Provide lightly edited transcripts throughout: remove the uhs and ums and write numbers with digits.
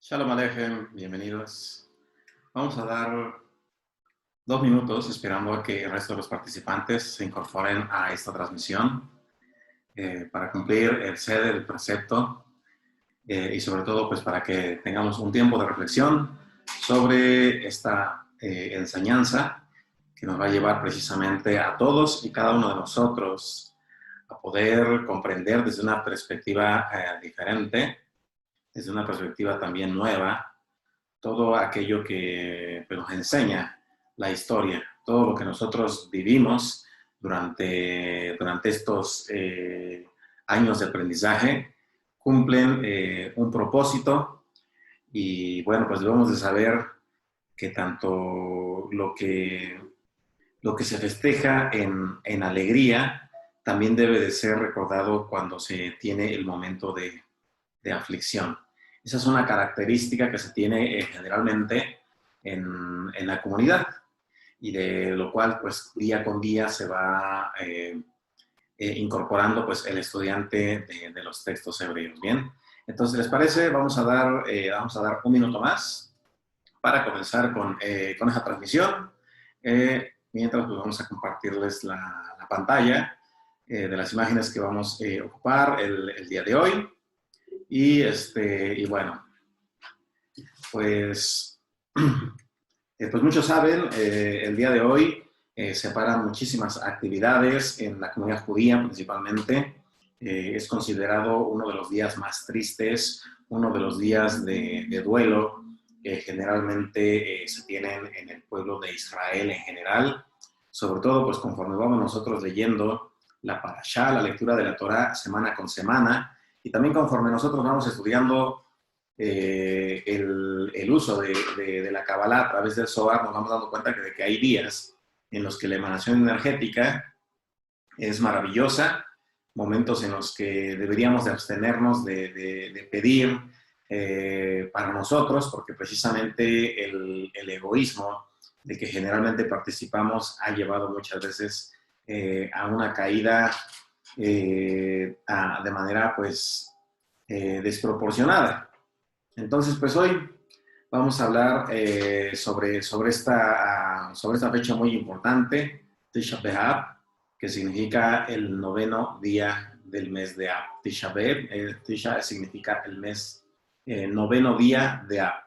Shalom Alejem, bienvenidos. Vamos a dar 2 minutos esperando a que el resto de los participantes se incorporen a esta transmisión para cumplir el sede del precepto y sobre todo pues para que tengamos un tiempo de reflexión sobre esta enseñanza que nos va a llevar precisamente a todos y cada uno de nosotros a poder comprender desde una perspectiva diferente, desde una perspectiva también nueva, todo aquello que nos enseña la historia, todo lo que nosotros vivimos durante estos años de aprendizaje, cumplen un propósito y bueno, pues debemos de saber que tanto lo que se festeja en alegría también debe de ser recordado cuando se tiene el momento de aflicción. Esa es una característica que se tiene generalmente en la comunidad y de lo cual pues día con día se va incorporando pues el estudiante de los textos hebreos. Bien, entonces les parece, vamos a dar un minuto más para comenzar con esa transmisión. Mientras pues vamos a compartirles la pantalla de las imágenes que vamos a ocupar el día de hoy. Y bueno, pues, pues muchos saben, el día de hoy se paran muchísimas actividades en la comunidad judía principalmente. Es considerado uno de los días más tristes, uno de los días de duelo que generalmente se tienen en el pueblo de Israel en general. Sobre todo, pues conforme vamos nosotros leyendo la parashá, la lectura de la Torá semana con semana, y también conforme nosotros vamos estudiando el uso de la Kabbalah a través del Zohar, nos vamos dando cuenta de que hay días en los que la emanación energética es maravillosa, momentos en los que deberíamos de abstenernos de pedir para nosotros, porque precisamente el egoísmo de que generalmente participamos ha llevado muchas veces a una caída de manera pues desproporcionada. Entonces pues hoy vamos a hablar sobre esta fecha muy importante, Tisha B'Av, que significa el noveno día del mes de Av. Tisha B'Av, Tisha significa el mes, noveno día de Av.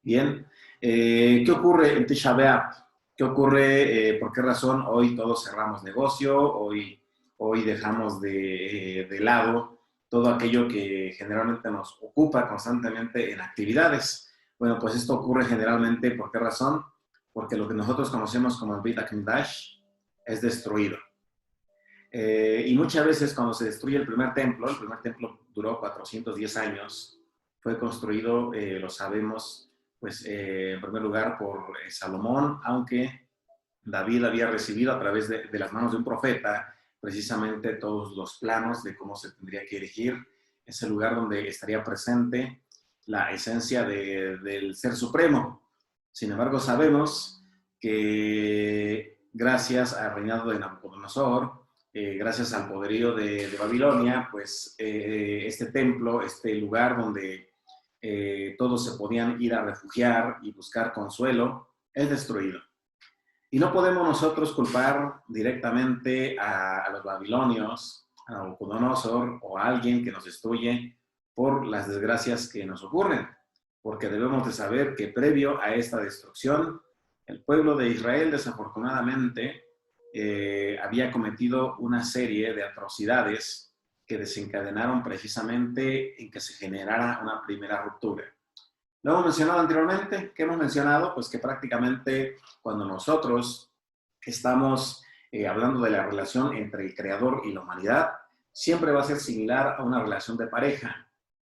Bien, ¿qué ocurre en Tisha B'Av? ¿Qué ocurre? ¿Por qué razón hoy todos cerramos negocio? Hoy dejamos de lado todo aquello que generalmente nos ocupa constantemente en actividades. Bueno, pues esto ocurre generalmente, ¿por qué razón? Porque lo que nosotros conocemos como el Beit HaMikdash es destruido. Y muchas veces cuando se destruye el primer templo duró 410 años, fue construido, lo sabemos, pues en primer lugar por Salomón, aunque David había recibido a través de las manos de un profeta precisamente todos los planos de cómo se tendría que erigir ese lugar donde estaría presente la esencia del Ser Supremo. Sin embargo, sabemos que gracias al reinado de Nabucodonosor, gracias al poderío de Babilonia, pues este templo, este lugar donde todos se podían ir a refugiar y buscar consuelo, es destruido. Y no podemos nosotros culpar directamente a los babilonios, a Nabucodonosor o a alguien que nos destruye por las desgracias que nos ocurren, porque debemos de saber que previo a esta destrucción, el pueblo de Israel desafortunadamente había cometido una serie de atrocidades que desencadenaron precisamente en que se generara una primera ruptura. Lo hemos mencionado anteriormente. ¿Qué hemos mencionado? Pues que prácticamente cuando nosotros estamos hablando de la relación entre el creador y la humanidad, siempre va a ser similar a una relación de pareja,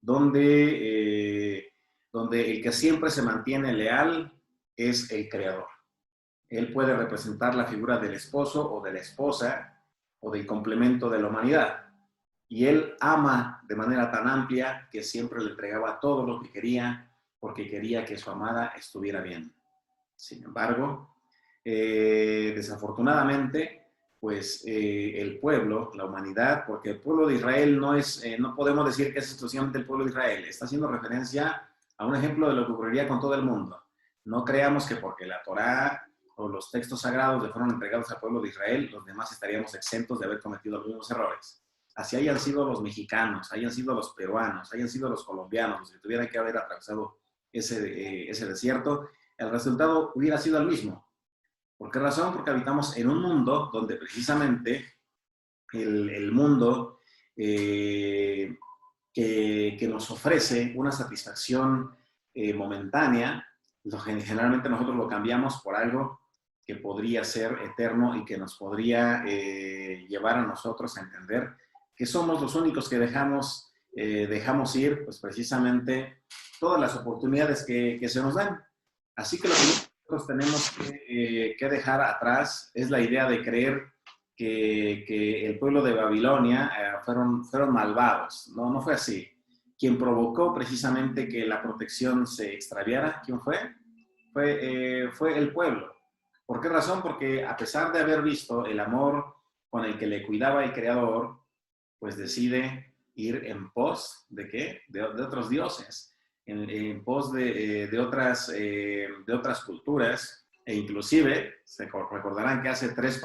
donde el que siempre se mantiene leal es el creador. Él puede representar la figura del esposo o de la esposa o del complemento de la humanidad. Y él ama de manera tan amplia que siempre le entregaba todo lo que quería, porque quería que su amada estuviera bien. Sin embargo, desafortunadamente, pues el pueblo, la humanidad, porque el pueblo de Israel no podemos decir que es exclusivamente el pueblo de Israel, está haciendo referencia a un ejemplo de lo que ocurriría con todo el mundo. No creamos que porque la Torá o los textos sagrados le fueron entregados al pueblo de Israel, los demás estaríamos exentos de haber cometido los mismos errores. Así hayan sido los mexicanos, hayan sido los peruanos, hayan sido los colombianos, los que tuvieran que haber atravesado ese desierto, el resultado hubiera sido el mismo. ¿Por qué razón? Porque habitamos en un mundo donde precisamente el mundo que nos ofrece una satisfacción momentánea, generalmente nosotros lo cambiamos por algo que podría ser eterno y que nos podría llevar a nosotros a entender que somos los únicos que dejamos ir, pues precisamente todas las oportunidades que se nos dan. Así que lo que nosotros tenemos que dejar atrás es la idea de creer que el pueblo de Babilonia fueron malvados. No, no fue así. Quien provocó precisamente que la protección se extraviara, ¿quién fue? Fue el pueblo. ¿Por qué razón? Porque a pesar de haber visto el amor con el que le cuidaba el Creador, pues decide ir en pos ¿de qué? De otros dioses, en pos de otras culturas, e inclusive, se recordarán que hace tres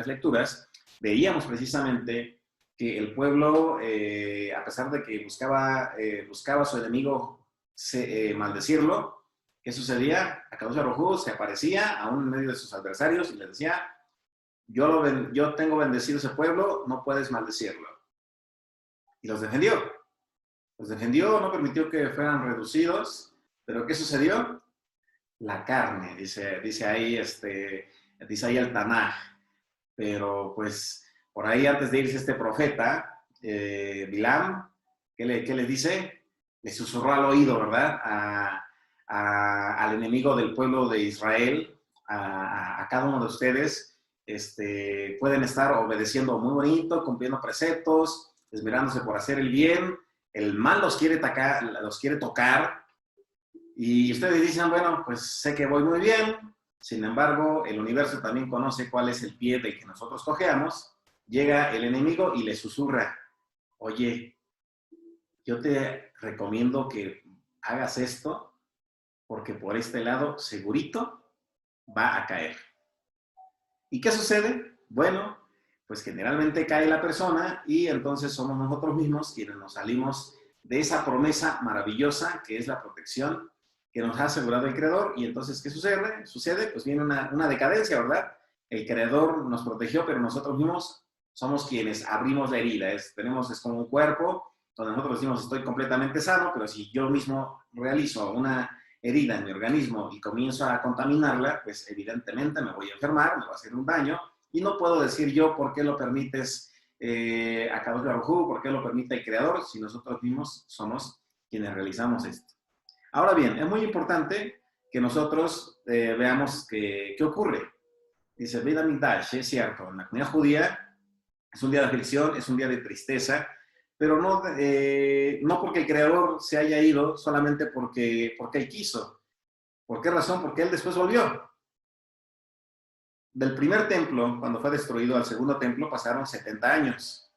lecturas, veíamos precisamente que el pueblo, a pesar de que buscaba a su enemigo maldecirlo, ¿qué sucedía? Akadosh Baruj Hu se aparecía aún en medio de sus adversarios y les decía, yo tengo bendecido ese pueblo, no puedes maldecirlo. Y los defendió. Los defendió, no permitió que fueran reducidos, pero ¿qué sucedió? La carne, dice ahí el Tanaj. Pero pues por ahí antes de irse este profeta, Bilam, ¿qué le dice? Le susurró al oído, ¿verdad? Al enemigo del pueblo de Israel, a cada uno de ustedes, pueden estar obedeciendo muy bonito, cumpliendo preceptos, esmerándose por hacer el bien, el mal los quiere tocar, y ustedes dicen, bueno, pues sé que voy muy bien, sin embargo, el universo también conoce cuál es el pie del que nosotros cojeamos. Llega el enemigo y le susurra, oye, yo te recomiendo que hagas esto porque por este lado segurito va a caer. ¿Y qué sucede? Bueno, pues generalmente cae la persona y entonces somos nosotros mismos quienes nos salimos de esa promesa maravillosa que es la protección que nos ha asegurado el Creador. Y entonces, ¿qué sucede? Pues viene una decadencia, ¿verdad? El Creador nos protegió, pero nosotros mismos somos quienes abrimos la herida. Es como un cuerpo donde nosotros decimos estoy completamente sano, pero si yo mismo realizo una herida en mi organismo y comienzo a contaminarla, pues evidentemente me voy a enfermar, me va a hacer un daño, y no puedo decir yo por qué lo permites a Kadosh Baruj Hu, por qué lo permite el Creador, si nosotros mismos somos quienes realizamos esto. Ahora bien, es muy importante que nosotros veamos qué ocurre. Dice, Beit HaMikdash, es cierto, en la comunidad judía es un día de aflicción, es un día de tristeza, pero no porque el Creador se haya ido solamente porque Él quiso. ¿Por qué razón? Porque Él después volvió. Del primer templo, cuando fue destruido, al segundo templo pasaron 70 años.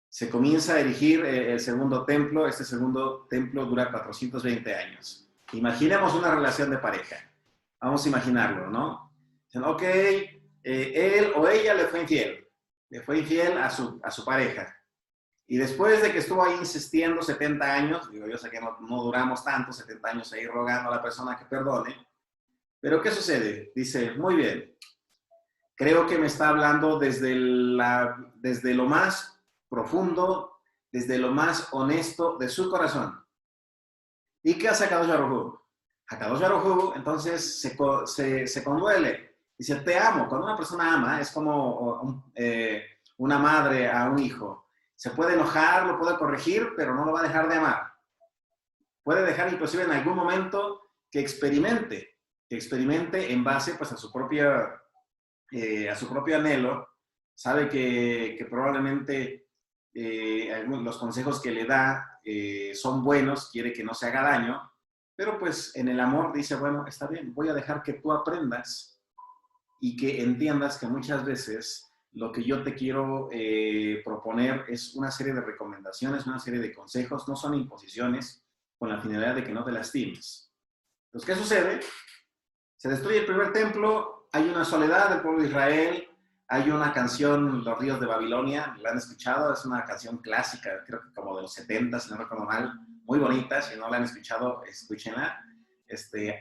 Se comienza a erigir el segundo templo. Este segundo templo dura 420 años. Imaginemos una relación de pareja. Vamos a imaginarlo, ¿no? Dicen, ok, él o ella le fue infiel a su pareja. Y después de que estuvo ahí insistiendo 70 años, digo, yo sé que no duramos tanto, 70 años ahí rogando a la persona que perdone, pero ¿qué sucede? Dice, muy bien, creo que me está hablando desde lo más profundo, desde lo más honesto de su corazón. ¿Y qué hace Akadosh Baruj Hu? Akadosh Baruj Hu entonces se conduele. Dice, te amo. Cuando una persona ama, es como una madre a un hijo. Se puede enojar, lo puede corregir, pero no lo va a dejar de amar. Puede dejar inclusive en algún momento que experimente en base pues, a su propio anhelo. Sabe que probablemente los consejos que le da son buenos, quiere que no se haga daño, pero pues en el amor dice, bueno, está bien, voy a dejar que tú aprendas y que entiendas que muchas veces lo que yo te quiero proponer es una serie de recomendaciones, una serie de consejos, no son imposiciones, con la finalidad de que no te lastimes. Entonces, ¿qué sucede? Se destruye el primer templo, hay una soledad del pueblo de Israel, hay una canción, Los ríos de Babilonia, ¿la han escuchado? Es una canción clásica, creo que como de los 70, si no recuerdo mal, muy bonita, si no la han escuchado, escúchenla.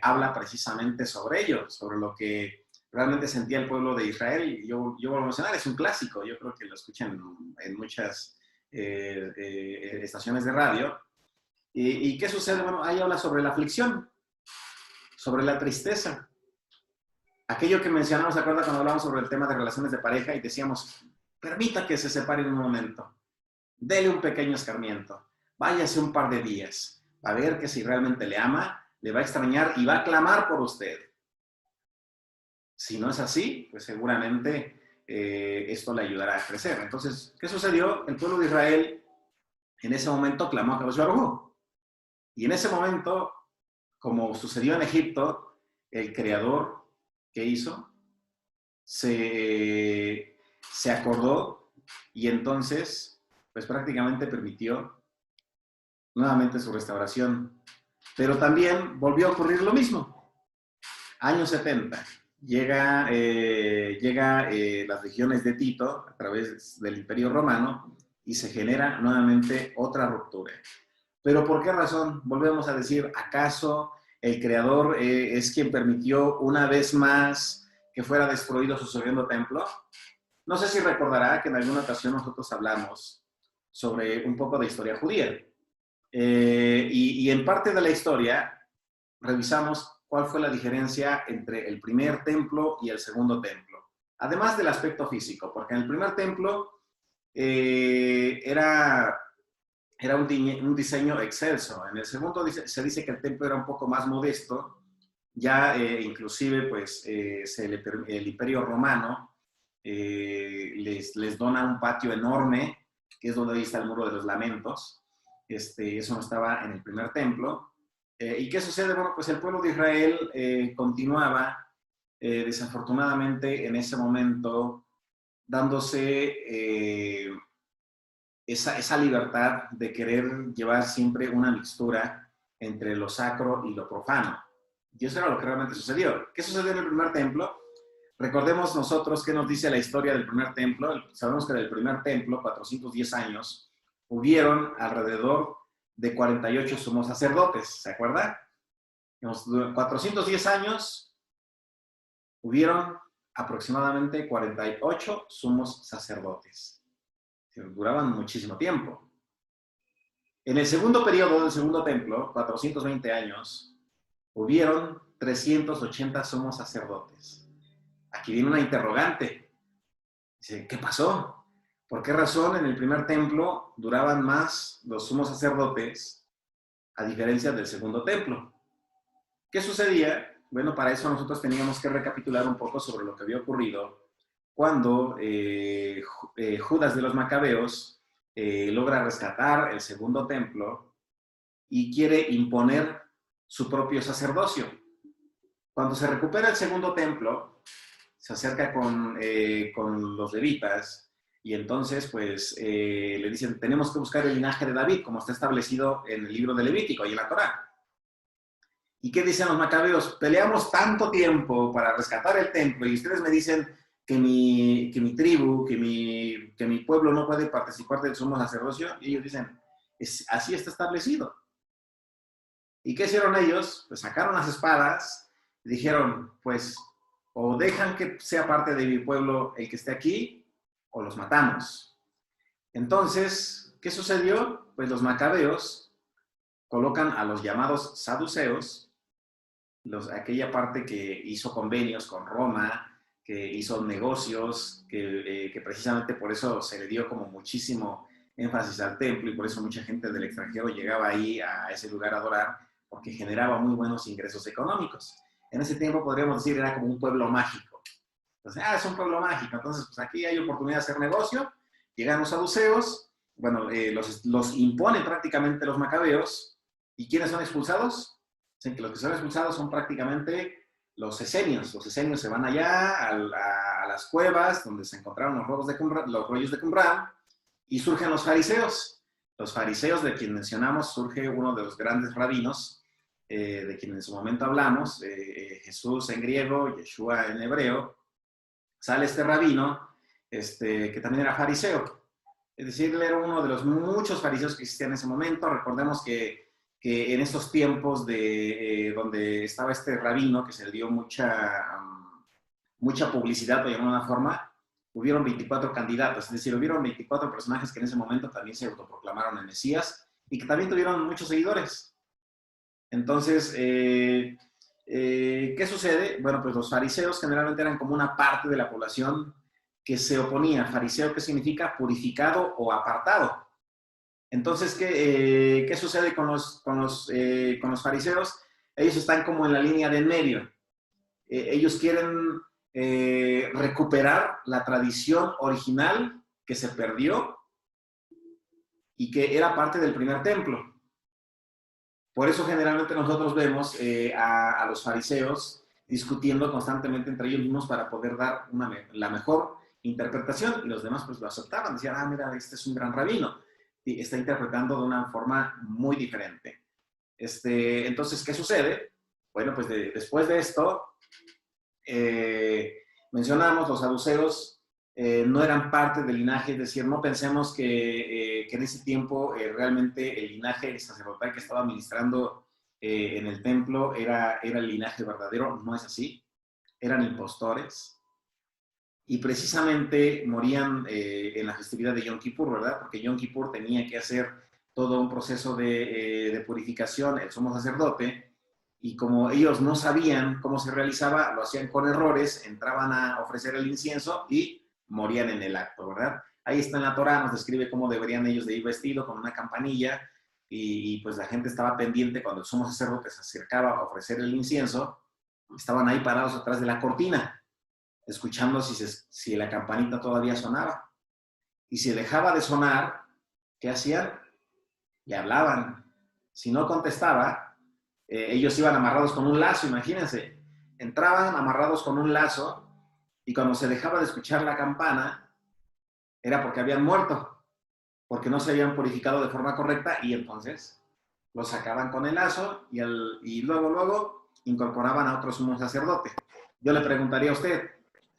Habla precisamente sobre ello, sobre lo que realmente sentía el pueblo de Israel. Y yo vuelvo a mencionar, es un clásico, yo creo que lo escuchan en muchas estaciones de radio. ¿Y qué sucede? Bueno, ahí habla sobre la aflicción, sobre la tristeza. Aquello que mencionamos, ¿se acuerda cuando hablamos sobre el tema de relaciones de pareja y decíamos, permita que se separen un momento, dele un pequeño escarmiento, váyase un par de días, va a ver que si realmente le ama, le va a extrañar y va a clamar por usted. Si no es así, pues seguramente esto le ayudará a crecer. Entonces, ¿qué sucedió? El pueblo de Israel en ese momento clamó a Kadosh Baruj Hu. Y en ese momento, como sucedió en Egipto, el Creador, ¿qué hizo? Se acordó y entonces, pues prácticamente permitió nuevamente su restauración. Pero también volvió a ocurrir lo mismo. Años 70, llega las legiones de Tito a través del Imperio Romano y se genera nuevamente otra ruptura. ¿Pero por qué razón? Volvemos a decir, ¿acaso el Creador es quien permitió una vez más que fuera destruido su segundo templo? No sé si recordará que en alguna ocasión nosotros hablamos sobre un poco de historia judía. Y en parte de la historia revisamos cuál fue la diferencia entre el primer templo y el segundo templo. Además del aspecto físico, porque en el primer templo era un diseño excelso. En el segundo se dice que el templo era un poco más modesto, ya inclusive pues el Imperio Romano les dona un patio enorme, que es donde ahí está el Muro de los Lamentos. Eso no estaba en el primer templo. ¿Y qué sucede? Bueno, pues el pueblo de Israel continuaba desafortunadamente en ese momento dándose esa libertad de querer llevar siempre una mixtura entre lo sacro y lo profano. Y eso era lo que realmente sucedió. ¿Qué sucedió en el primer templo? Recordemos nosotros qué nos dice la historia del primer templo. Sabemos que del primer templo, 410 años, hubieron alrededor de 48 sumos sacerdotes, ¿se acuerda? En los 410 años hubieron aproximadamente 48 sumos sacerdotes. Duraban muchísimo tiempo. En el segundo periodo del segundo templo, 420 años, hubieron 380 sumos sacerdotes. Aquí viene una interrogante. Dice, ¿qué pasó? ¿Por qué razón en el primer templo duraban más los sumos sacerdotes a diferencia del segundo templo? ¿Qué sucedía? Bueno, para eso nosotros teníamos que recapitular un poco sobre lo que había ocurrido cuando Judas de los Macabeos logra rescatar el segundo templo y quiere imponer su propio sacerdocio. Cuando se recupera el segundo templo, se acerca con los levitas y entonces pues le dicen, tenemos que buscar el linaje de David, como está establecido en el libro de Levítico y en la Torá. ¿Y qué dicen los macabeos? Peleamos tanto tiempo para rescatar el templo y ustedes me dicen que mi tribu, que mi pueblo no puede participar del sumo sacerdocio. Y ellos dicen, así está establecido. ¿Y qué hicieron ellos? Pues sacaron las espadas y dijeron, pues, o dejan que sea parte de mi pueblo el que esté aquí, o los matamos. Entonces, ¿qué sucedió? Pues los macabeos colocan a los llamados saduceos, aquella parte que hizo convenios con Roma, que hizo negocios, que precisamente por eso se le dio como muchísimo énfasis al templo y por eso mucha gente del extranjero llegaba ahí a ese lugar a adorar, porque generaba muy buenos ingresos económicos. En ese tiempo podríamos decir era como un pueblo mágico. Entonces, es un pueblo mágico, entonces pues aquí hay oportunidad de hacer negocio, llegan los saduceos, bueno, los imponen prácticamente los macabeos, ¿y quiénes son expulsados? Dicen que los que son expulsados son prácticamente los esenios. Los esenios se van allá a las cuevas donde se encontraron los rollos de Qumran y surgen los fariseos. Los fariseos, de quien mencionamos, surge uno de los grandes rabinos, de quien en su momento hablamos, Jesús en griego, Yeshua en hebreo. Sale este rabino, que también era fariseo. Es decir, él era uno de los muchos fariseos que existían en ese momento. Recordemos que en estos tiempos donde estaba este rabino, que se le dio mucha publicidad, por llamarlo de una forma, hubieron 24 candidatos, es decir, hubieron 24 personajes que en ese momento también se autoproclamaron el Mesías y que también tuvieron muchos seguidores. Entonces, ¿qué sucede? Bueno, pues los fariseos generalmente eran como una parte de la población que se oponía. Fariseo, ¿qué significa? Purificado o apartado. Entonces, ¿qué sucede con los fariseos? Ellos están como en la línea de en medio. Ellos quieren recuperar la tradición original que se perdió y que era parte del primer templo. Por eso generalmente nosotros vemos a los fariseos discutiendo constantemente entre ellos mismos para poder dar la mejor interpretación, y los demás pues lo aceptaban, decían, ah, mira, este es un gran rabino, y está interpretando de una forma muy diferente. Entonces, ¿qué sucede? Bueno, pues después de esto, mencionamos, los saduceos no eran parte del linaje, es decir, no pensemos que en ese tiempo realmente el linaje sacerdotal que estaba administrando en el templo era el linaje verdadero. No es así, eran impostores y precisamente morían en la festividad de Yom Kippur, ¿verdad? Porque Yom Kippur tenía que hacer todo un proceso de purificación, el sumo sacerdote, y como ellos no sabían cómo se realizaba, lo hacían con errores, entraban a ofrecer el incienso y morían en el acto, ¿verdad? Ahí está en la Torá, nos describe cómo deberían ellos de ir vestidos con una campanilla, y pues la gente estaba pendiente cuando el sumo sacerdote se acercaba a ofrecer el incienso, estaban ahí parados atrás de la cortina, escuchando si la campanita todavía sonaba. Y si dejaba de sonar, ¿qué hacían? Le hablaban. Si no contestaba, ellos iban amarrados con un lazo, imagínense. Entraban amarrados con un lazo y cuando se dejaba de escuchar la campana, era porque habían muerto, porque no se habían purificado de forma correcta, y entonces los sacaban con el lazo y luego incorporaban a otro sumo sacerdote. Yo le preguntaría a usted,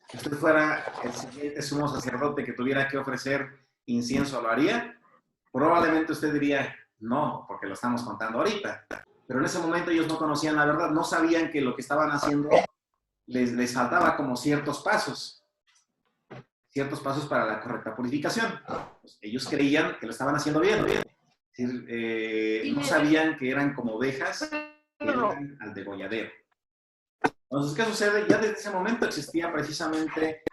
si usted fuera el siguiente sumo sacerdote que tuviera que ofrecer incienso, ¿lo haría? Probablemente usted diría, no, porque lo estamos contando ahorita. Pero en ese momento ellos no conocían la verdad, no sabían que lo que estaban haciendo les faltaba como ciertos pasos para la correcta purificación. Pues ellos creían que lo estaban haciendo bien. Es decir, no sabían que eran como ovejas que iban al degolladero. Entonces, ¿qué sucede? Ya desde ese momento existía precisamente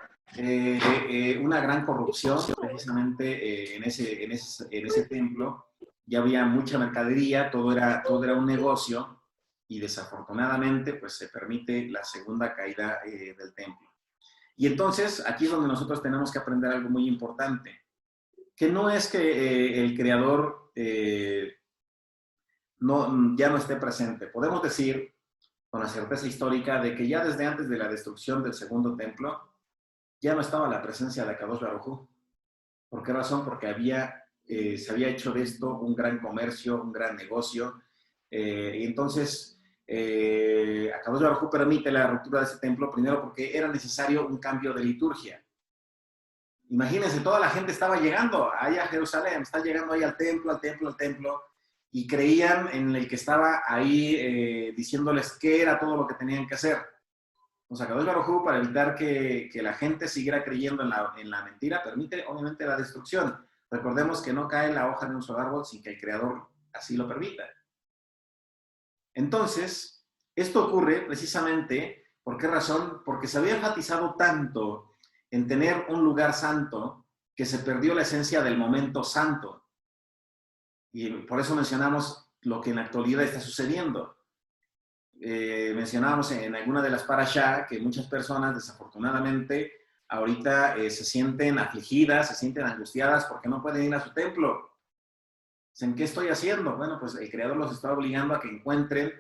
una gran corrupción, precisamente en ese templo. Ya había mucha mercadería, todo era un negocio, y desafortunadamente pues se permite la segunda caída del templo. Y entonces aquí es donde nosotros tenemos que aprender algo muy importante, que no es que el creador ya no esté presente. Podemos decir con la certeza histórica de que ya desde antes de la destrucción del segundo templo ya no estaba la presencia de Akadosh Baruj Hu. ¿Por qué razón? Porque se había hecho de esto un gran comercio, un gran negocio, y entonces Akadosh Baruj Hu permite la ruptura de ese templo, primero porque era necesario un cambio de liturgia. Imagínense, toda la gente estaba llegando ahí a Jerusalén, está llegando ahí al templo, y creían en el que estaba ahí diciéndoles qué era todo lo que tenían que hacer. O sea, Akadosh Baruj Hu, para evitar que la gente siguiera creyendo en la mentira, permite obviamente la destrucción. Recordemos que no cae la hoja de un solo árbol sin que el Creador así lo permita. Entonces, esto ocurre precisamente, ¿por qué razón? Porque se había enfatizado tanto en tener un lugar santo que se perdió la esencia del momento santo. Y por eso mencionamos lo que en la actualidad está sucediendo. Mencionábamos en alguna de las parashá que muchas personas desafortunadamente ahorita se sienten afligidas, se sienten angustiadas porque no pueden ir a su templo. ¿En qué estoy haciendo? Bueno, pues el Creador los está obligando a que encuentren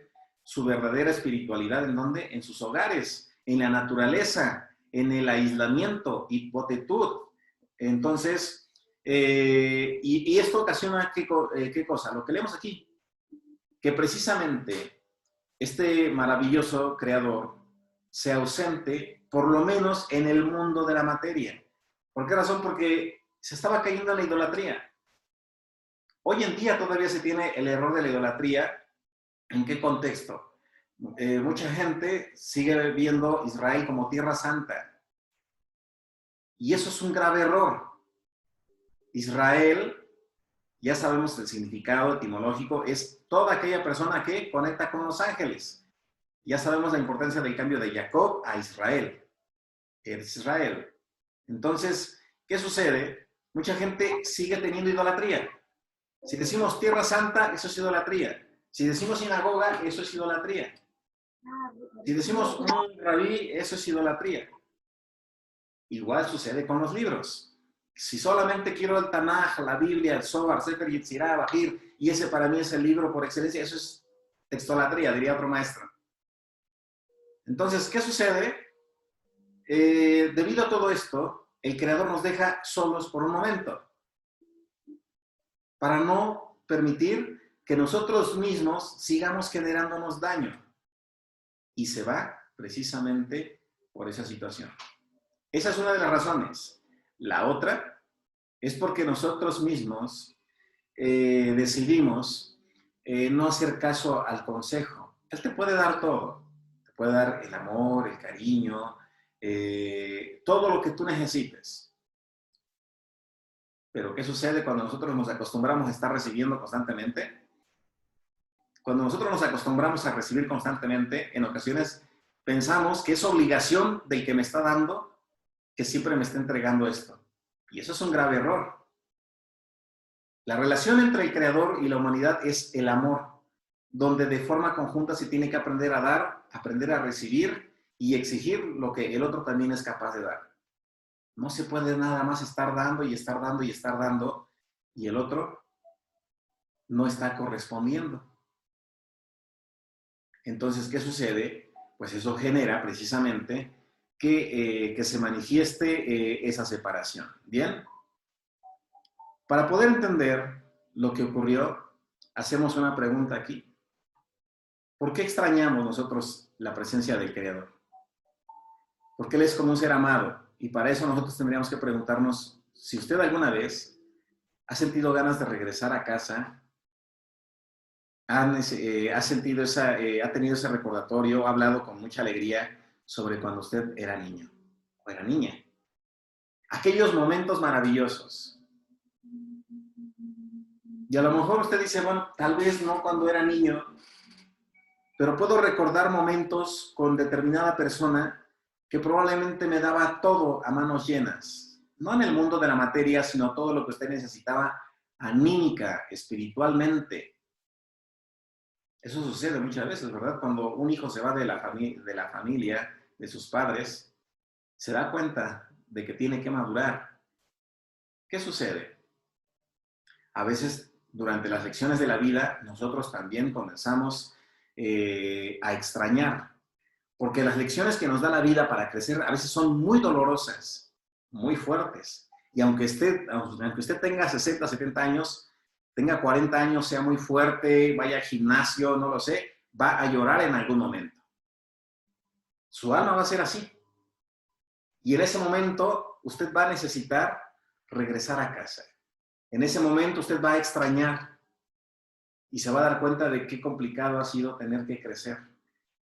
su verdadera espiritualidad. ¿En dónde? En sus hogares, en la naturaleza, en el aislamiento, hipotetud. Entonces, Y esto ocasiona ¿qué cosa? Lo que leemos aquí, que precisamente este maravilloso creador se ausente, por lo menos en el mundo de la materia. ¿Por qué razón? Porque se estaba cayendo en la idolatría. Hoy en día todavía se tiene el error de la idolatría. ¿En qué contexto? Mucha gente sigue viendo Israel como tierra santa. Y eso es un grave error. Israel, ya sabemos el significado etimológico, es toda aquella persona que conecta con los ángeles. Ya sabemos la importancia del cambio de Jacob a Israel. Eres Israel. Entonces, ¿qué sucede? Mucha gente sigue teniendo idolatría. Si decimos tierra santa, eso es idolatría. Si decimos sinagoga, eso es idolatría. Si decimos un rabí, eso es idolatría. Igual sucede con los libros. Si solamente quiero el Tanaj, la Biblia, el Zohar, Sefer Yetzirah, Bajir, y ese para mí es el libro por excelencia, eso es textolatría, diría otro maestro. Entonces, ¿qué sucede? Debido a todo esto, el Creador nos deja solos por un momento, para no permitir que nosotros mismos sigamos generándonos daño. Y se va precisamente por esa situación. Esa es una de las razones. La otra es porque nosotros mismos decidimos no hacer caso al consejo. Él te puede dar todo. Te puede dar el amor, el cariño, todo lo que tú necesites. Pero ¿qué sucede cuando nosotros nos acostumbramos a estar recibiendo constantemente? Cuando nosotros nos acostumbramos a recibir constantemente, en ocasiones pensamos que es obligación del que me está dando que siempre me está entregando esto. Y eso es un grave error. La relación entre el Creador y la humanidad es el amor, donde de forma conjunta se tiene que aprender a dar, aprender a recibir y exigir lo que el otro también es capaz de dar. No se puede nada más estar dando y estar dando y estar dando y el otro no está correspondiendo. Entonces, ¿qué sucede? Pues eso genera precisamente que se manifieste esa separación. ¿Bien? Para poder entender lo que ocurrió, hacemos una pregunta aquí. ¿Por qué extrañamos nosotros la presencia del Creador? Porque Él es como un ser amado. Y para eso nosotros tendríamos que preguntarnos si usted alguna vez ha sentido ganas de regresar a casa, ha sentido ha tenido ese recordatorio, ha hablado con mucha alegría sobre cuando usted era niño o era niña. Aquellos momentos maravillosos. Y a lo mejor usted dice, bueno, tal vez no cuando era niño, pero puedo recordar momentos con determinada persona que probablemente me daba todo a manos llenas. No en el mundo de la materia, sino todo lo que usted necesitaba anímica, espiritualmente. Eso sucede muchas veces, ¿verdad? Cuando un hijo se va de la familia, de sus padres, se da cuenta de que tiene que madurar. ¿Qué sucede? A veces, durante las lecciones de la vida, nosotros también comenzamos a extrañar, porque las lecciones que nos da la vida para crecer a veces son muy dolorosas, muy fuertes. Y aunque usted tenga 60, 70 años, tenga 40 años, sea muy fuerte, vaya al gimnasio, no lo sé, va a llorar en algún momento. Su alma va a ser así. Y en ese momento usted va a necesitar regresar a casa. En ese momento usted va a extrañar y se va a dar cuenta de qué complicado ha sido tener que crecer.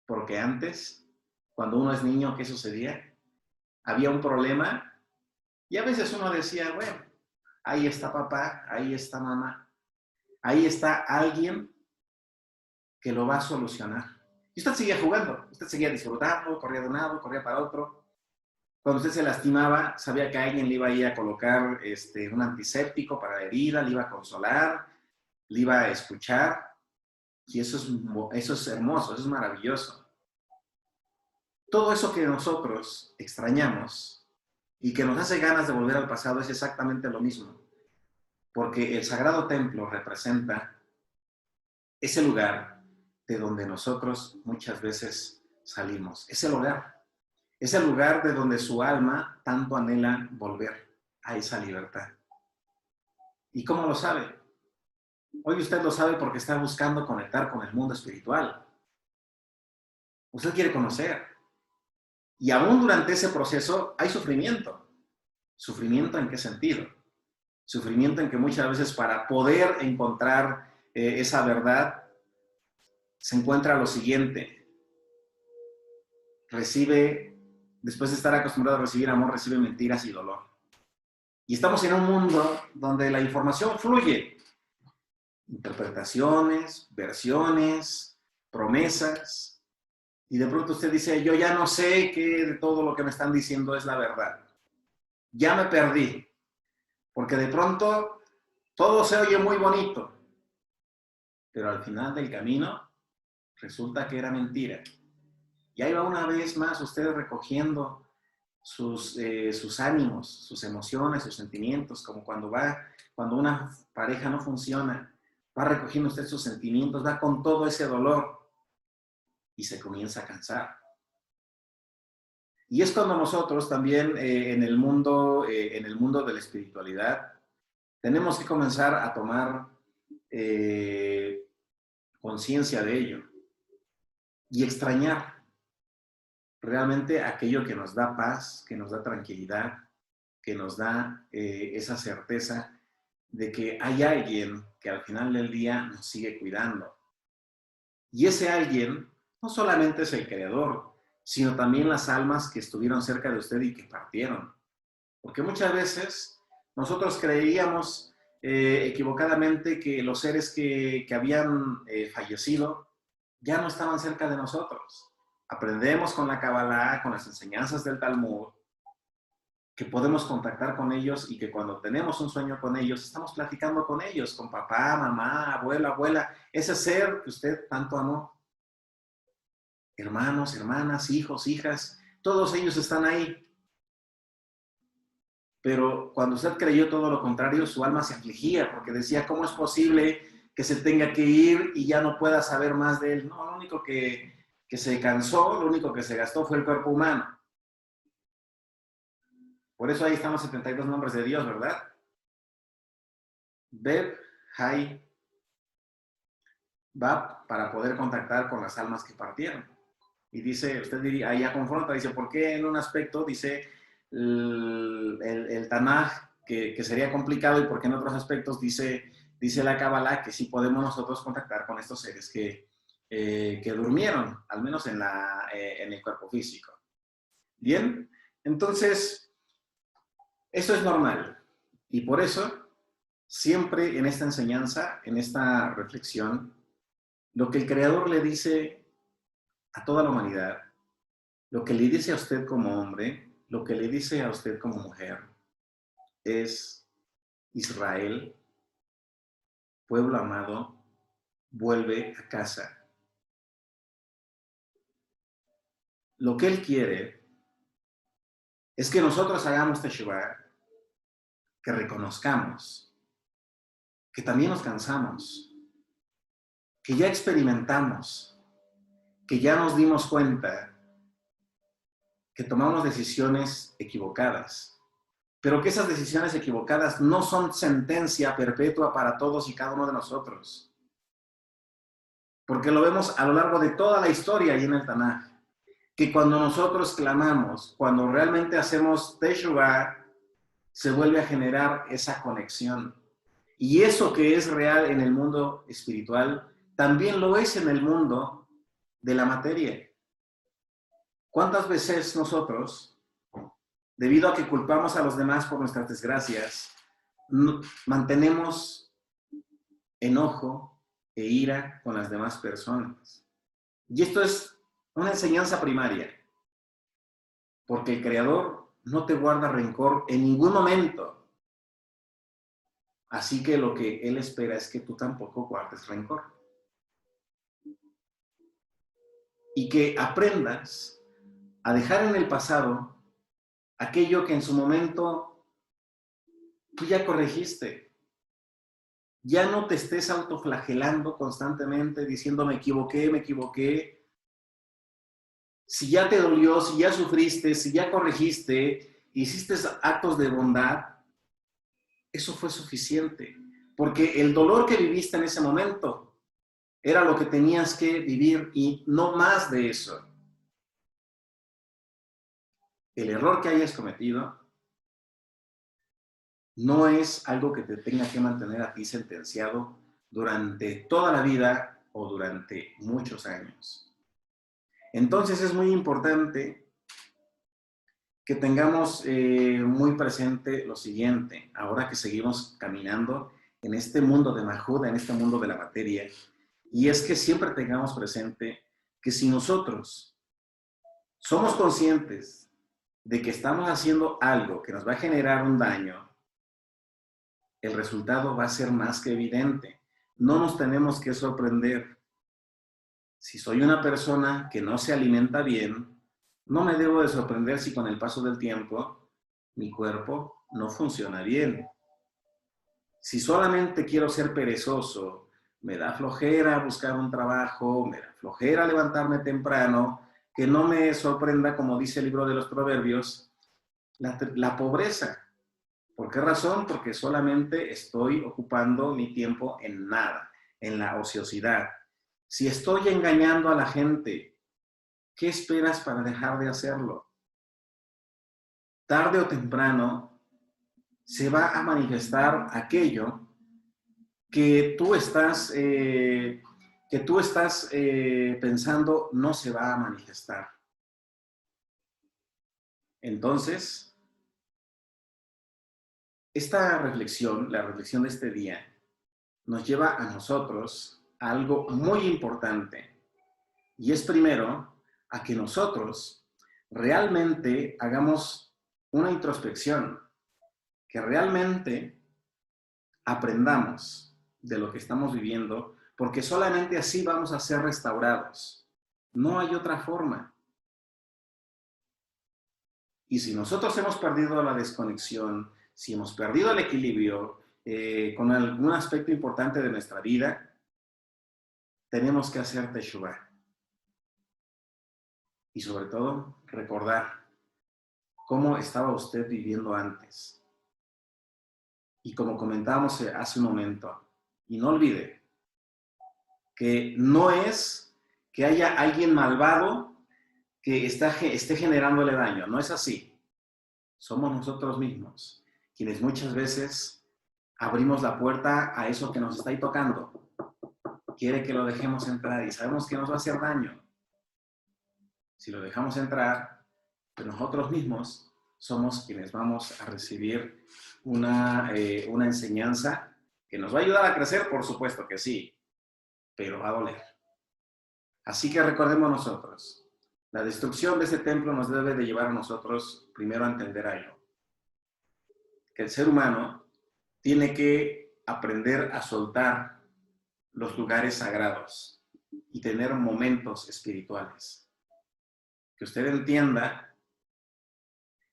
Porque antes, cuando uno es niño, ¿qué sucedía? Había un problema y a veces uno decía, bueno, ahí está papá, ahí está mamá, ahí está alguien que lo va a solucionar. Y usted seguía jugando, usted seguía disfrutando, corría de un lado, corría para otro. Cuando usted se lastimaba, sabía que alguien le iba a ir a colocar un antiséptico para la herida, le iba a consolar, le iba a escuchar. Y eso es hermoso, eso es maravilloso. Todo eso que nosotros extrañamos y que nos hace ganas de volver al pasado es exactamente lo mismo. Porque el Sagrado Templo representa ese lugar de donde nosotros muchas veces salimos. Es el hogar. Es el lugar de donde su alma tanto anhela volver a esa libertad. ¿Y cómo lo sabe? Hoy usted lo sabe porque está buscando conectar con el mundo espiritual. Usted quiere conocer. Y aún durante ese proceso hay sufrimiento. ¿Sufrimiento en qué sentido? Sufrimiento en que muchas veces para poder encontrar esa verdad se encuentra lo siguiente. Recibe, después de estar acostumbrado a recibir amor, recibe mentiras y dolor. Y estamos en un mundo donde la información fluye. Interpretaciones, versiones, promesas. Y de pronto usted dice, yo ya no sé qué de todo lo que me están diciendo es la verdad. Ya me perdí. Porque de pronto todo se oye muy bonito. Pero al final del camino resulta que era mentira. Y ahí va una vez más usted recogiendo sus ánimos, sus emociones, sus sentimientos, como cuando una pareja no funciona, va recogiendo usted sus sentimientos, va con todo ese dolor y se comienza a cansar. Y es cuando nosotros también en el mundo de la espiritualidad tenemos que comenzar a tomar conciencia de ello y extrañar realmente aquello que nos da paz, que nos da tranquilidad, que nos da esa certeza de que hay alguien que al final del día nos sigue cuidando. Y ese alguien no solamente es el creador, sino también las almas que estuvieron cerca de usted y que partieron. Porque muchas veces nosotros creíamos equivocadamente que los seres que habían fallecido ya no estaban cerca de nosotros. Aprendemos con la Kabbalah, con las enseñanzas del Talmud, que podemos contactar con ellos y que cuando tenemos un sueño con ellos, estamos platicando con ellos, con papá, mamá, abuelo, abuela, ese ser que usted tanto amó. Hermanos, hermanas, hijos, hijas, todos ellos están ahí. Pero cuando usted creyó todo lo contrario, su alma se afligía porque decía, ¿cómo es posible que se tenga que ir y ya no pueda saber más de él? No, lo único que se cansó, lo único que se gastó fue el cuerpo humano. Por eso ahí están los 72 nombres de Dios, ¿verdad? Beb, Hai, Bab, para poder contactar con las almas que partieron. Y dice, usted diría, ahí ya confronta, dice, ¿por qué en un aspecto dice el Tanaj que sería complicado y por qué en otros aspectos dice la Kabbalah que sí podemos nosotros contactar con estos seres que durmieron, al menos en el cuerpo físico? Bien, entonces, eso es normal. Y por eso, siempre en esta enseñanza, en esta reflexión, lo que el Creador le dice a toda la humanidad, lo que le dice a usted como hombre, lo que le dice a usted como mujer, es Israel, pueblo amado, vuelve a casa. Lo que Él quiere es que nosotros hagamos Teshuvah, que reconozcamos, que también nos cansamos, que ya experimentamos, que ya nos dimos cuenta que tomamos decisiones equivocadas, pero que esas decisiones equivocadas no son sentencia perpetua para todos y cada uno de nosotros. Porque lo vemos a lo largo de toda la historia y en el Tanaj, que cuando nosotros clamamos, cuando realmente hacemos Teshuvah, se vuelve a generar esa conexión. Y eso que es real en el mundo espiritual, también lo es en el mundo de la materia. ¿Cuántas veces nosotros, debido a que culpamos a los demás por nuestras desgracias, mantenemos enojo e ira con las demás personas? Y esto es una enseñanza primaria, porque el Creador no te guarda rencor en ningún momento. Así que lo que Él espera es que tú tampoco guardes rencor. Y que aprendas a dejar en el pasado aquello que en su momento tú ya corregiste. Ya no te estés autoflagelando constantemente diciendo me equivoqué, me equivoqué. Si ya te dolió, si ya sufriste, si ya corregiste, hiciste actos de bondad, eso fue suficiente. porque el dolor que viviste en ese momento era lo que tenías que vivir y no más de eso. El error que hayas cometido no es algo que te tenga que mantener a ti sentenciado durante toda la vida o durante muchos años. Entonces es muy importante que tengamos muy presente lo siguiente, ahora que seguimos caminando en este mundo de Mahuda, en este mundo de la materia, y es que siempre tengamos presente que si nosotros somos conscientes de que estamos haciendo algo que nos va a generar un daño, el resultado va a ser más que evidente. No nos tenemos que sorprender. Si soy una persona que no se alimenta bien, no me debo de sorprender si con el paso del tiempo mi cuerpo no funciona bien. Si solamente quiero ser perezoso, me da flojera buscar un trabajo, me da flojera levantarme temprano, que no me sorprenda, como dice el libro de los Proverbios, la pobreza. ¿Por qué razón? Porque solamente estoy ocupando mi tiempo en nada, en la ociosidad. Si estoy engañando a la gente, ¿qué esperas para dejar de hacerlo? Tarde o temprano se va a manifestar aquello que tú estás pensando no se va a manifestar. Entonces, esta reflexión, la reflexión de este día, nos lleva a nosotros a algo muy importante. Y es primero a que nosotros realmente hagamos una introspección, que realmente aprendamos de lo que estamos viviendo, porque solamente así vamos a ser restaurados. No hay otra forma. Y si nosotros hemos perdido la desconexión, si hemos perdido el equilibrio con algún aspecto importante de nuestra vida, tenemos que hacer teshuvah. Y sobre todo, recordar cómo estaba usted viviendo antes. Y como comentábamos hace un momento, y no olvide que no es que haya alguien malvado que esté generándole daño, no es así. Somos nosotros mismos quienes muchas veces abrimos la puerta a eso que nos está ahí tocando. Quiere que lo dejemos entrar y sabemos que nos va a hacer daño. Si lo dejamos entrar, pues nosotros mismos somos quienes vamos a recibir una enseñanza que nos va a ayudar a crecer, por supuesto que sí, pero va a doler. Así que recordemos nosotros, la destrucción de ese templo nos debe de llevar a nosotros primero a entender algo, que el ser humano tiene que aprender a soltar los lugares sagrados y tener momentos espirituales. Que usted entienda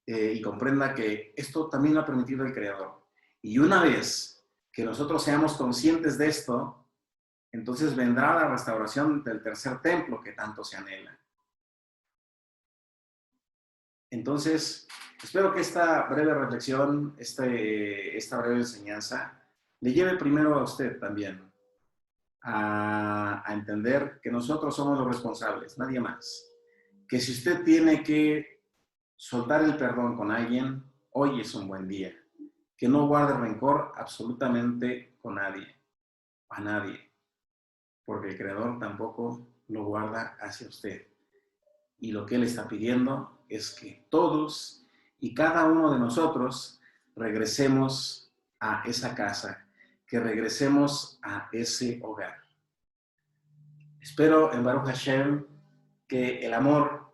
y comprenda que esto también lo ha permitido el Creador. Y una vez que nosotros seamos conscientes de esto, entonces vendrá la restauración del tercer templo que tanto se anhela. Entonces, espero que esta breve reflexión, esta breve enseñanza, le lleve primero a usted también a entender que nosotros somos los responsables, nadie más. Que si usted tiene que soltar el perdón con alguien, hoy es un buen día. Que no guarde rencor absolutamente con nadie, a nadie, porque el Creador tampoco lo guarda hacia usted. Y lo que Él está pidiendo es que todos y cada uno de nosotros regresemos a esa casa, que regresemos a ese hogar. Espero en Baruch Hashem que el amor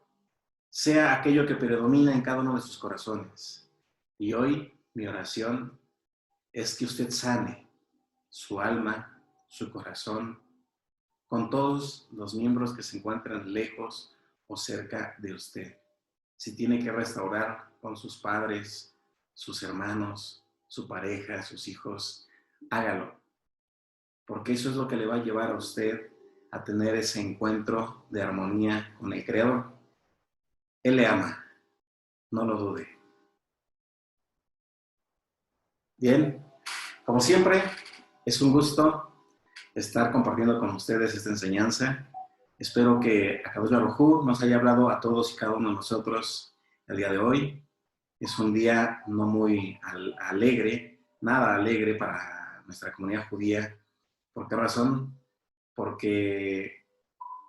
sea aquello que predomina en cada uno de sus corazones. Y hoy mi oración es que usted sane su alma, su corazón, con todos los miembros que se encuentran lejos o cerca de usted. Si tiene que restaurar con sus padres, sus hermanos, su pareja, sus hijos, hágalo. Porque eso es lo que le va a llevar a usted a tener ese encuentro de armonía con el Creador. Él le ama, no lo dude. Bien, como siempre, Es un gusto estar compartiendo con ustedes esta enseñanza. Espero que Akadosh Baruj Hu nos haya hablado a todos y cada uno de nosotros el día de hoy. Es un día no muy alegre, nada alegre para nuestra comunidad judía. ¿Por qué razón? Porque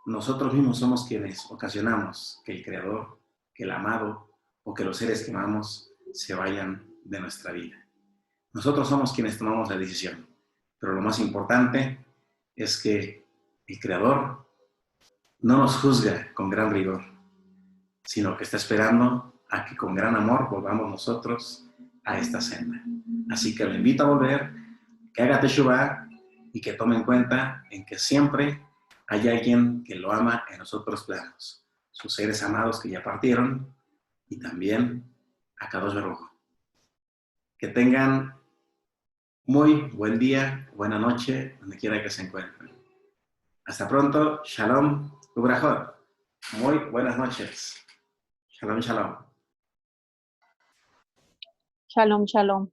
nosotros mismos somos quienes ocasionamos que el Creador, que el amado o que los seres que amamos se vayan de nuestra vida. Nosotros somos quienes tomamos la decisión, pero lo más importante es que el Creador no nos juzga con gran rigor, sino que está esperando a que con gran amor volvamos nosotros a esta senda. Así que lo invito a volver, que haga Teshuvah y que tome en cuenta en que siempre hay alguien que lo ama en los otros planos, sus seres amados que ya partieron y también a Kadosh Baruj Hu. Que tengan muy buen día, buena noche, donde quiera que se encuentren. Hasta pronto, Shalom, Ubrajot. Muy buenas noches. Shalom, shalom. Shalom, shalom.